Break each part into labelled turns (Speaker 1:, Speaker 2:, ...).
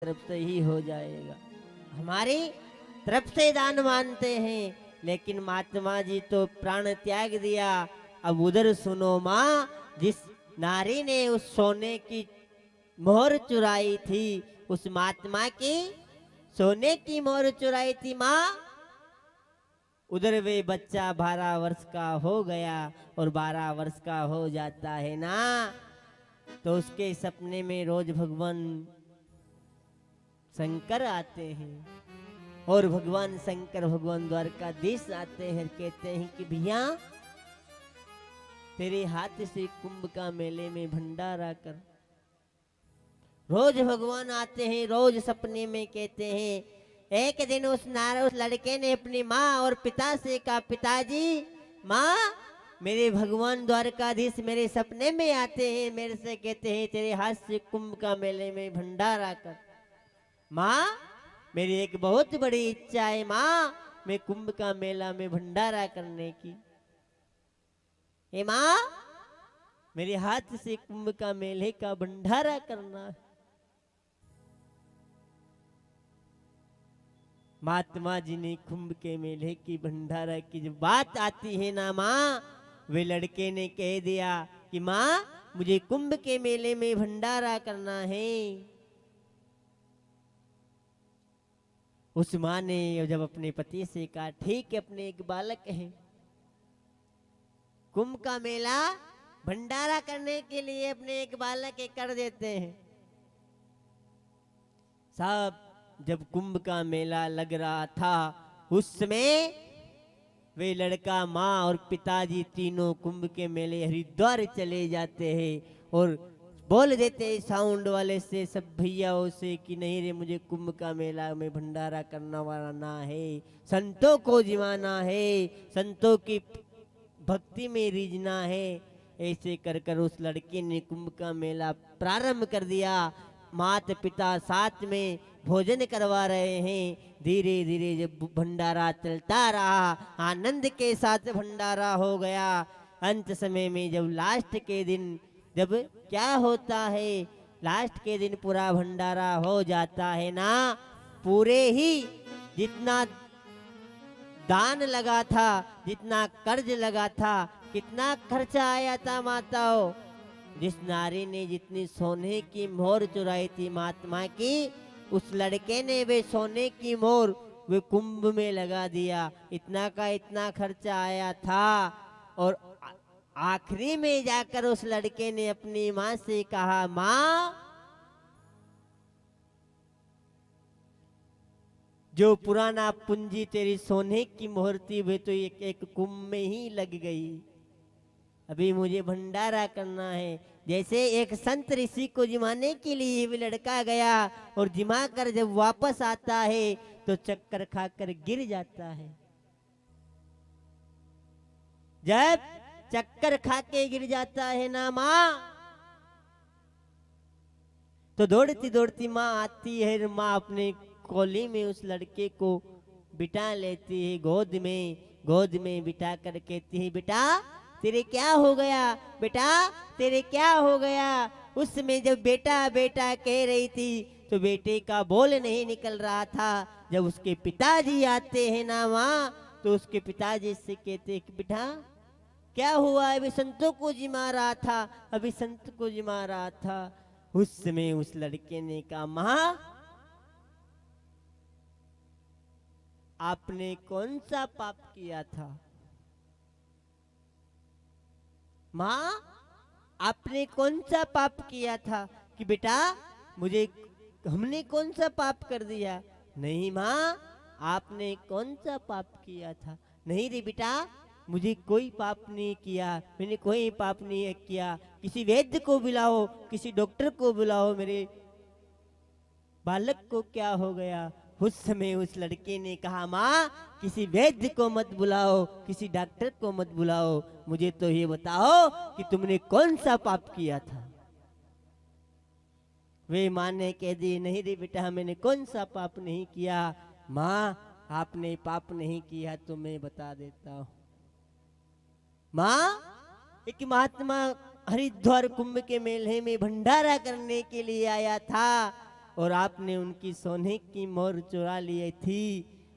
Speaker 1: तरफ से ही हो जाएगा। हमारी तरफ से दान मानते हैं, लेकिन महात्मा जी तो प्राण त्याग दिया। अब उधर सुनो माँ, जिस नारी ने उस सोने की मोहर चुराई थी, उस महात्मा की सोने की मोहर चुराई थी माँ, उधर वे बच्चा 12 वर्ष का हो गया। और 12 वर्ष का हो जाता है ना, तो उसके सपने में रोज भगवान शंकर आते हैं। और भगवान शंकर भगवान द्वारकाधीश आते हैं, कहते हैं कि भैया तेरे हाथ से कुंभ का मेले में भंडारा कर। रोज भगवान आते हैं, रोज सपने में कहते हैं। एक दिन उस लड़के ने अपनी माँ और पिता से कहा, पिताजी माँ, मेरे भगवान द्वारकाधीश मेरे सपने में आते हैं, मेरे से कहते हैं तेरे हाथ से कुंभ का मेले में भंडारा कर। माँ, मेरी एक बहुत बड़ी इच्छा है माँ, मैं कुंभ का मेला में भंडारा करने की। हे माँ, मेरे हाथ से कुंभ का मेले का भंडारा करना है। महात्मा जी ने कुंभ के मेले की भंडारा की जब बात आती है ना माँ, वे लड़के ने कह दिया कि माँ, मुझे कुंभ के मेले में भंडारा करना है। उस माँ ने जब अपने पति से कहा, ठीक है, अपने एक बालक है, कुंभ का मेला भंडारा करने के लिए अपने एक बालक के कर देते हैं। साहब, जब कुंभ का मेला लग रहा था, उस समय वे लड़का, माँ और पिताजी तीनों कुंभ के मेले हरिद्वार चले जाते हैं और बोल देते हैं साउंड वाले से, सब भैयाओं से कि नहीं रे, मुझे कुंभ का मेला में भंडारा करना वाला ना है, संतों को जिवाना है, संतों की भक्ति में रीझना है। ऐसे कर कर उस लड़के ने कुंभ का मेला प्रारंभ कर दिया। माता पिता साथ में भोजन करवा रहे हैं। धीरे धीरे जब भंडारा चलता रहा, आनंद के साथ भंडारा हो गया। अंत समय में जब लास्ट के दिन, जब क्या होता है, लास्ट के दिन पूरा भंडारा हो जाता है ना, पूरे ही जितना दान लगा था, जितना कर्ज लगा था, कितना खर्चा आया था माताओं, जिस नारी ने जितनी सोने की मोहर चुराई थी महात्मा की, उस लड़के ने वे सोने की मोहर वे कुंभ में लगा दिया। इतना का इतना खर्चा आया था। और आखिरी में जाकर उस लड़के ने अपनी माँ से कहा, माँ, जो पुराना पूंजी तेरी सोने की मोहर थी, वे तो एक एक कुंभ में ही लग गई। अभी मुझे भंडारा करना है। जैसे एक संत ऋषि को जिमाने के लिए भी लड़का गया और जिमा कर जब वापस आता है तो चक्कर खाकर गिर जाता है। जब चक्कर खा के गिर जाता है ना माँ, तो दौड़ती दौड़ती माँ आती है। माँ अपने कोली में उस लड़के को बिठा लेती है, गोद में बिठा कर कहती है, बेटा तेरे क्या हो गया, बेटा तेरे क्या हो गया। उस समय जब बेटा बेटा कह रही थी तो बेटे का बोल नहीं निकल रहा था। जब उसके पिताजी आते हैं ना माँ, तो उसके पिताजी से कहते हैं कि बेटा क्या हुआ, अभी संतों को जिमा रहा था, अभी संत को जिमा रहा था। उस समय उस लड़के ने कहा, माँ, आपने कौन सा पाप किया था। माँ, आपने कौन सा पाप किया था कि बेटा मुझे, हमने कौन सा पाप कर दिया। नहीं माँ, आपने कौन सा पाप किया था। नहीं रे बेटा, मुझे कोई पाप नहीं किया, मैंने कोई पाप नहीं किया। किसी वैद्य को बुलाओ, किसी डॉक्टर को बुलाओ, मेरे बालक को क्या हो गया। उस समय उस लड़के ने कहा, माँ, किसी वैद्य को मत बुलाओ, किसी डॉक्टर को मत बुलाओ, मुझे तो ये बताओ कि तुमने कौन सा पाप किया था। वे माँ ने कह दी, नहीं रे बेटा, मैंने कौन सा पाप नहीं किया। माँ, आपने पाप नहीं किया तो मैं बता देता हूँ। माँ, एक महात्मा हरिद्वार कुंभ के मेले में भंडारा करने के लिए आया था। और आपने उनकी सोने की मोहर चुरा ली थी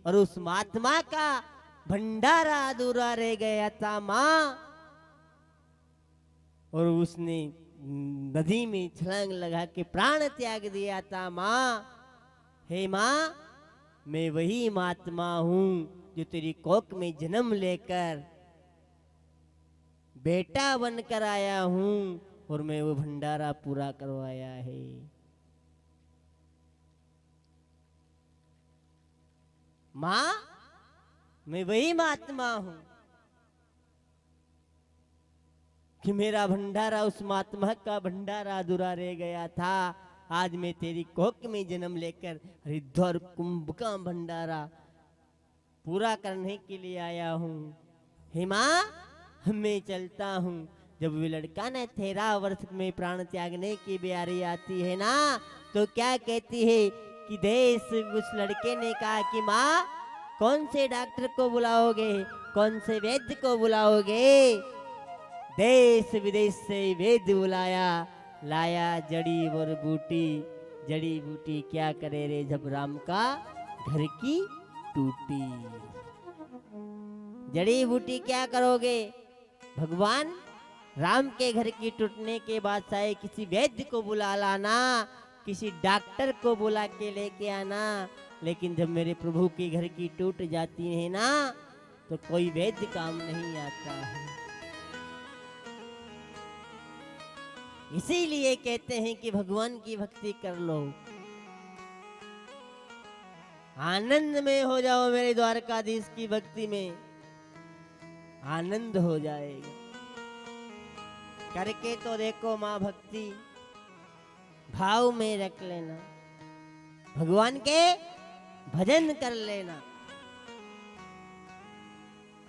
Speaker 1: और उस महात्मा का भंडारा अधूरा रह गया था माँ। और उसने नदी में छलांग लगा के प्राण त्याग दिया था माँ। हे माँ, मैं वही महात्मा हूँ जो तेरी कोख में जन्म लेकर बेटा बनकर आया हूँ और मैं वो भंडारा पूरा करवाया है। माँ, मैं वही महात्मा हूं कि मेरा भंडारा उस महात्मा का भंडारा अधूरा रह गया था। आज मैं तेरी कोख में जन्म लेकर हरिद्वार कुंभ का भंडारा पूरा करने के लिए आया हूँ। हे माँ, मैं चलता हूँ। जब वो लड़का ने 13 वर्ष में प्राण त्यागने की बारी आती है ना, तो क्या कहती है कि देश उस लड़के ने कहा कि माँ, कौन से डॉक्टर को बुलाओगे, कौन से वैद्य को बुलाओगे? देश विदेश से वैद्य बुलाया, लाया जड़ी और बूटी। जड़ी बूटी क्या करे रे जब राम का घर की टूटी। जड़ी बूटी क्या करोगे? भगवान राम के घर की टूटने के बाद चाहे किसी वैद्य को बुला लाना, किसी डॉक्टर को बुला के लेके आना, लेकिन जब मेरे प्रभु के घर की टूट जाती है ना, तो कोई वैद्य काम नहीं आता है। इसीलिए कहते हैं कि भगवान की भक्ति कर लो, आनंद में हो जाओ। मेरे द्वारकाधीश की भक्ति में आनंद हो जाएगा। करके तो देखो माँ भक्ति, भाव में रख लेना, भगवान के भजन कर लेना,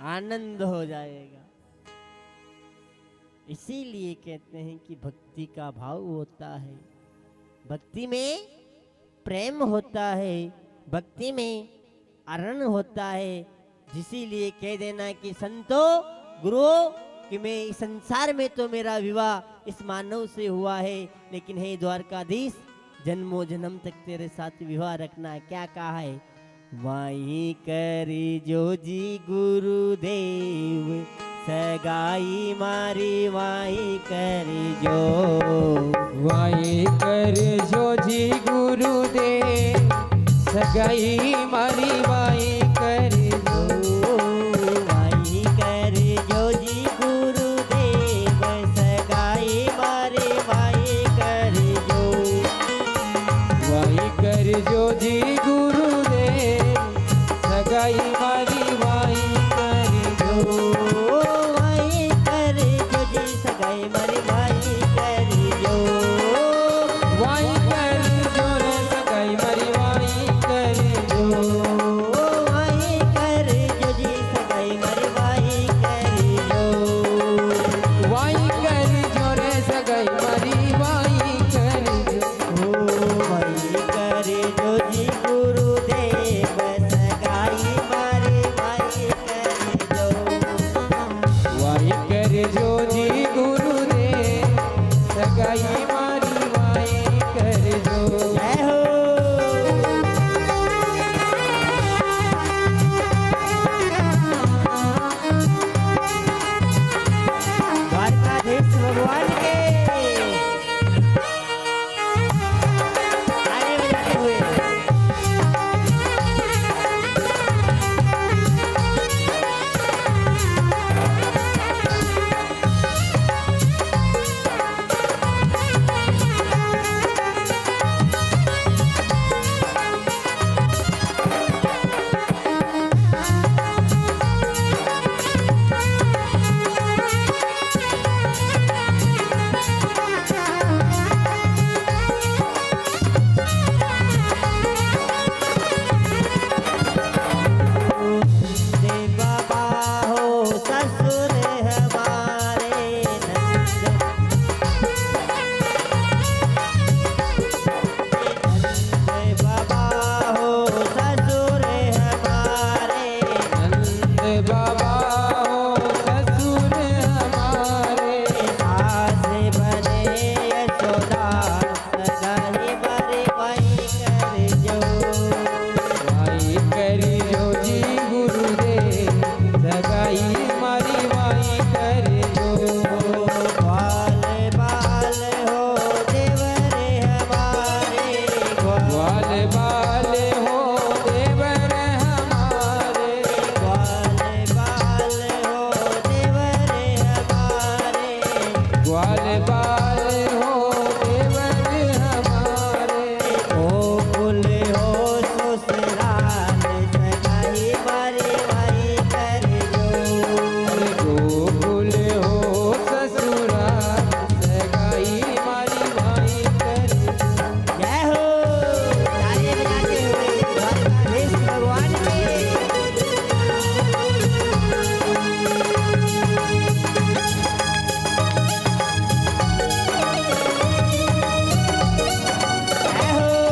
Speaker 1: आनंद हो जाएगा। इसीलिए कहते हैं कि भक्ति का भाव होता है, भक्ति में प्रेम होता है, भक्ति में अरण होता है। इसीलिए कह देना कि संतो गुरु कि मैं इस संसार में तो मेरा विवाह इस मानव से हुआ है, लेकिन हे द्वारकाधीश, जन्मों जन्म तक तेरे साथ विवाह रखना। क्या कहा है? वाही करी जो जी गुरुदेव, सगाई मारी वाही करी जो।
Speaker 2: वाही कर जो जी गुरुदेव, सगाई मारी वाही कर जो।
Speaker 1: वाही कर जो जी गुरुदेव, सगाई मारी वाही कर जो।
Speaker 2: वाही कर जो जी गुरुदेव, सगाई मारी वाही कर जो।
Speaker 1: वाही कर जो जी सगाई मारी वाही कर जो।
Speaker 2: वाही कर जो रे सगाई मारी वाही कर जो।
Speaker 1: वाही कर जो जी सगाई मारी वाही कर जो।
Speaker 2: वाही कर जो रे सगाई मारी वाही कर जो।
Speaker 1: वाही कर जो जी गुरुदेव, सगाई मारी वाही कर जो।
Speaker 2: वाही कर जो जी गुरुदेव, सगाई मारी वाही कर जो।
Speaker 1: जय हो। द्वारकाधीश भगवान के ताली बजाते हुए
Speaker 2: ग्वाल बाल हो देवर हमारे,
Speaker 1: ग्वाल बाल हो देवर हमारे,
Speaker 2: ग्वाल बाल हो देवर हमारे,
Speaker 1: गोकुल हो ससुराल सगाई मारी माई कर जो।
Speaker 2: अरे गोकुल हो ससुराल सगाई मारी माई कर।
Speaker 1: जय हो ताली बजाते हुए द्वारकाधीश भगवान की। जय हो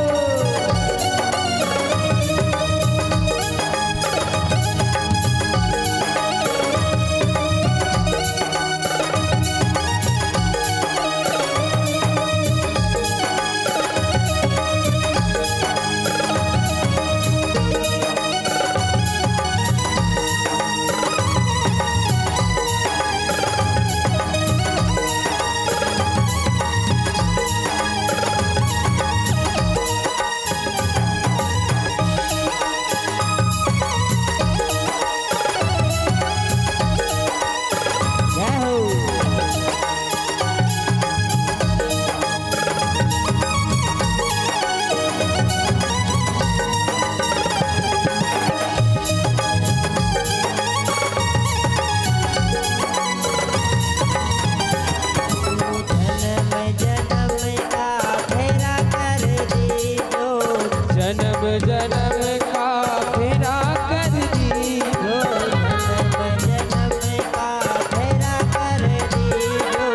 Speaker 1: जय हो जन्म जन्म का फेरा कर दीजो,
Speaker 2: जन्म जन्म का फेरा कर दीजो,
Speaker 1: जन्म जन्म का फेरा कर दीजो,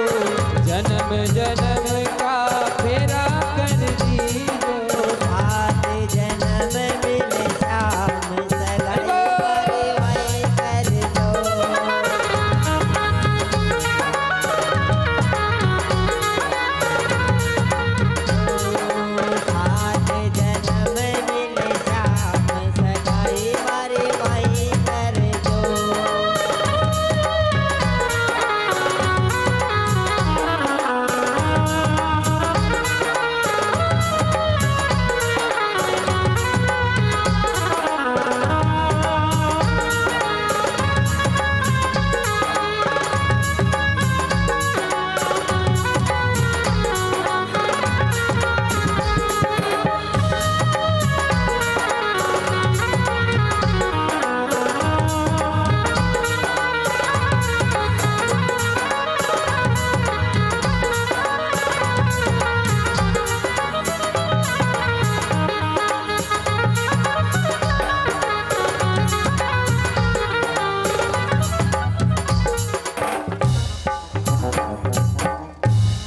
Speaker 2: जन्म जन्म का फेरा कर दीजो।
Speaker 1: सात जन्म मिले श्याम सगाई मारी माई कर दो। सात जन्म मिले श्याम सगाई मारी माई कर दो।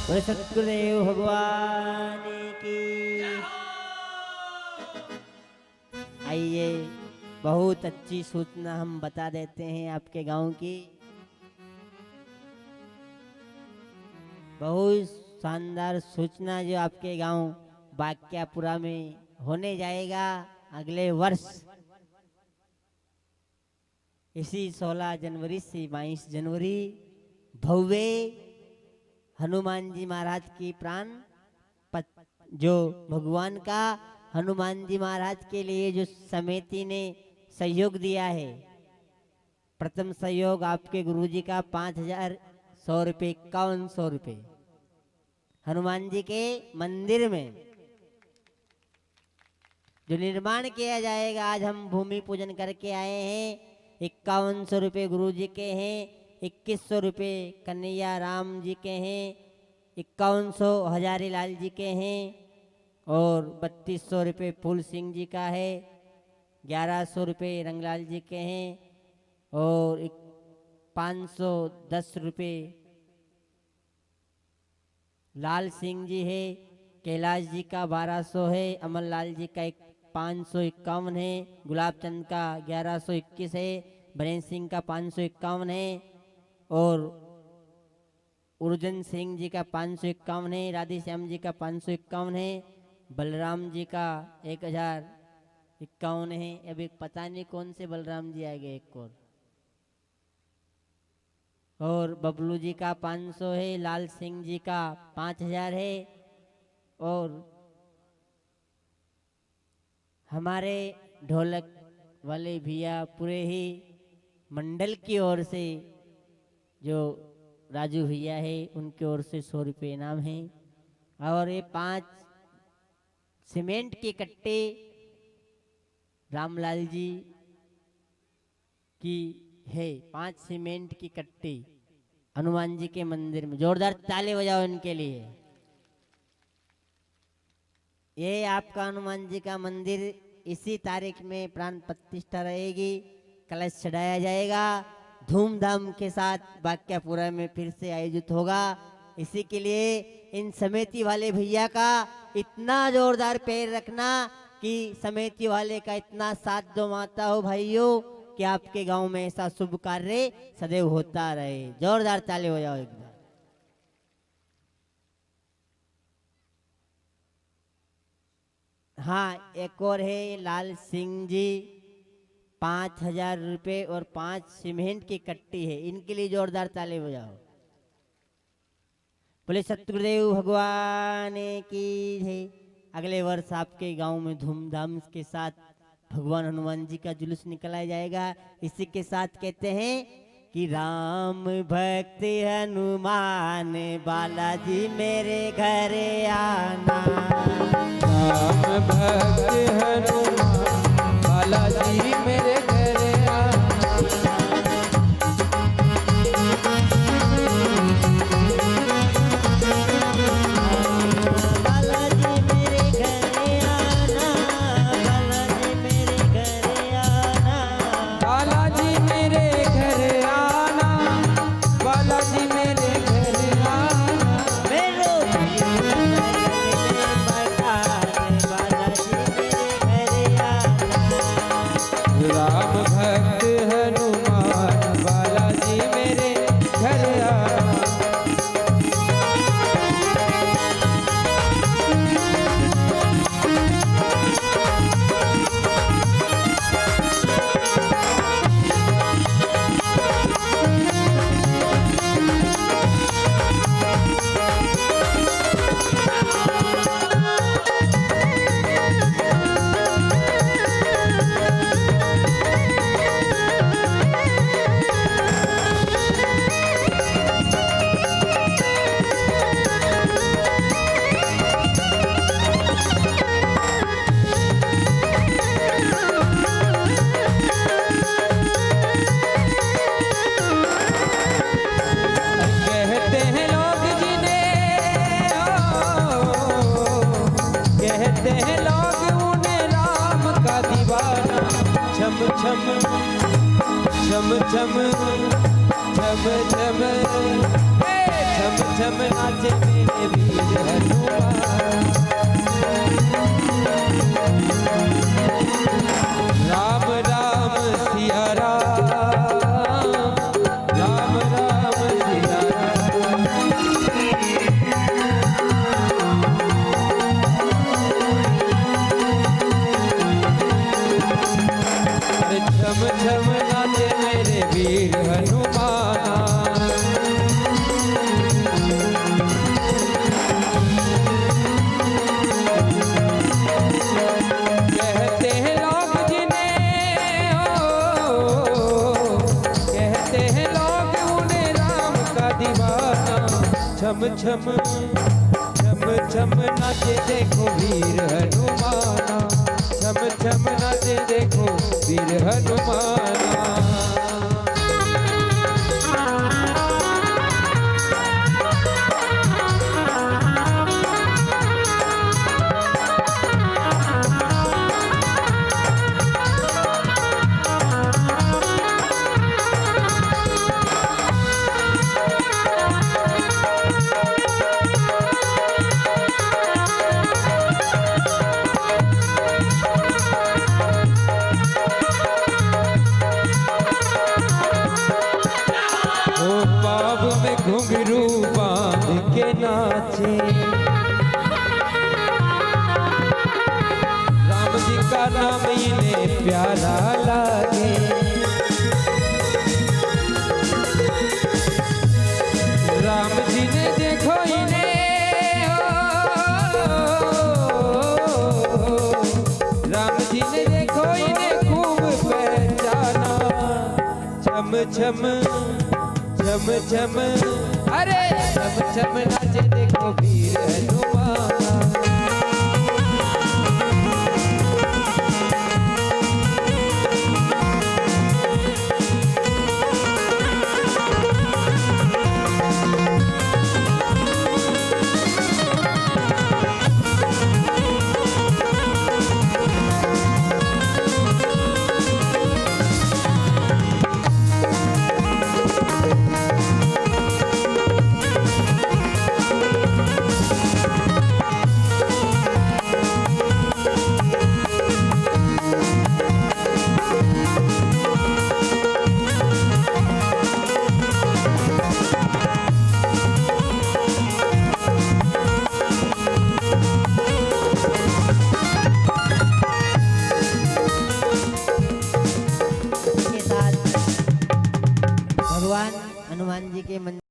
Speaker 1: बोले सतगुरुदेव भगवान की। आइए बहुत अच्छी सूचना हम बता देते हैं आपके गांव की। बहुत शानदार सूचना जो आपके गांव बाक्यापुरा में होने जाएगा अगले वर्ष इसी 16 जनवरी से 22 जनवरी भव्य हनुमान जी महाराज की प्राण जो भगवान का हनुमान जी महाराज के लिए जो समिति ने सहयोग दिया है। प्रथम सहयोग आपके गुरुजी का 5,100 रुपये 5100 रुपये हनुमान जी के मंदिर में जो निर्माण किया जाएगा। आज हम भूमि पूजन करके आए हैं। 5100 रुपये गुरु जी के हैं, 2100 रुपये कन्हैया राम जी के हैं, 5100 हजारी लाल जी के हैं और 3200 रुपये फूल सिंह जी का है, 1100 रुपये रंगलाल जी के हैं और 510 रुपये लाल सिंह जी है। कैलाश जी का 1200 है, अमर लाल जी का 551 है, गुलाब चंद का 1121 है, बरेन सिंह का 551 है और उर्जन सिंह जी का 551 है, राधे श्याम जी का 551 है, बलराम जी का 1051 है। अभी पता नहीं कौन से बलराम जी आएंगे एक और बबलू जी का 500 है, लाल सिंह जी का 5000 है और हमारे ढोलक वाले भैया पूरे ही मंडल की ओर से जो राजू भैया है उनकी ओर से 100 रुपये इनाम है। और ये 5 सीमेंट के कट्टे रामलाल जी की है। 5 सीमेंट की कट्टे हनुमान जी के मंदिर में, जोरदार ताली बजाओ इनके लिए। ये आपका हनुमान जी का मंदिर इसी तारीख में प्राण प्रतिष्ठा रहेगी, कलश चढ़ाया जाएगा, धूमधाम के साथ बाक्यापुरा में फिर से आयोजित होगा। इसी के लिए इन समिति वाले भैया का इतना जोरदार पैर रखना कि समिति वाले का इतना साथ दो माता हो भाइयों कि आपके गांव में ऐसा शुभ कार्य सदैव होता रहे। जोरदार ताली हो जाओ एकदम। हाँ, एक और है लाल सिंह जी, 5000 रुपये और 5 सीमेंट की कट्टी है, इनके लिए जोरदार ताली बजाओ। बोले सतगुरुदेव भगवान की है। अगले वर्ष आपके गांव में धूमधाम के साथ भगवान हनुमान जी का जुलूस निकला जाएगा। इसी के साथ कहते हैं कि राम भक्त हनुमान बालाजी मेरे घर आना।
Speaker 2: राम भक्त हनुमान बालाजी मेरे घर आना।
Speaker 1: बालाजी मेरे घर आना, बालाजी मेरे घर आना।
Speaker 2: बालाजी मेरे घर आना, बालाजी मेरे घर आना।
Speaker 1: मेरो बालाजी मेरे घर आना।
Speaker 2: राम भक्त हनुमान बालाजी मेरे घर आना। कहते हैं लोग जिन्हें कहते हैं लोग उन्हें राम का दीवाना। छम छम छम छम छम छम छम छम नाचे मेरे वीर हनुमान। राम राम सिया राम, राम राम सिया राम। अरे छम छम नाचे मेरे वीर हनुमाना। कहते हैं लोग जिन्हें कहते हैं लोग उन्हें राम का दीवाना। छम छम छम छम नाचे देखो वीर हनुमाना। छम छम नाचे देखो वीर हनुमाना। ओ पाव में घुंघरू बांध के नाचे। राम जी का नाम इन्हें प्यारा लागे। राम जी ने देखो इन्हें राम जी छम छम छम, अरे छम छम नाचे देखो वीर हनुमान।
Speaker 1: इसके साथ भगवान हनुमान जी के मंदिर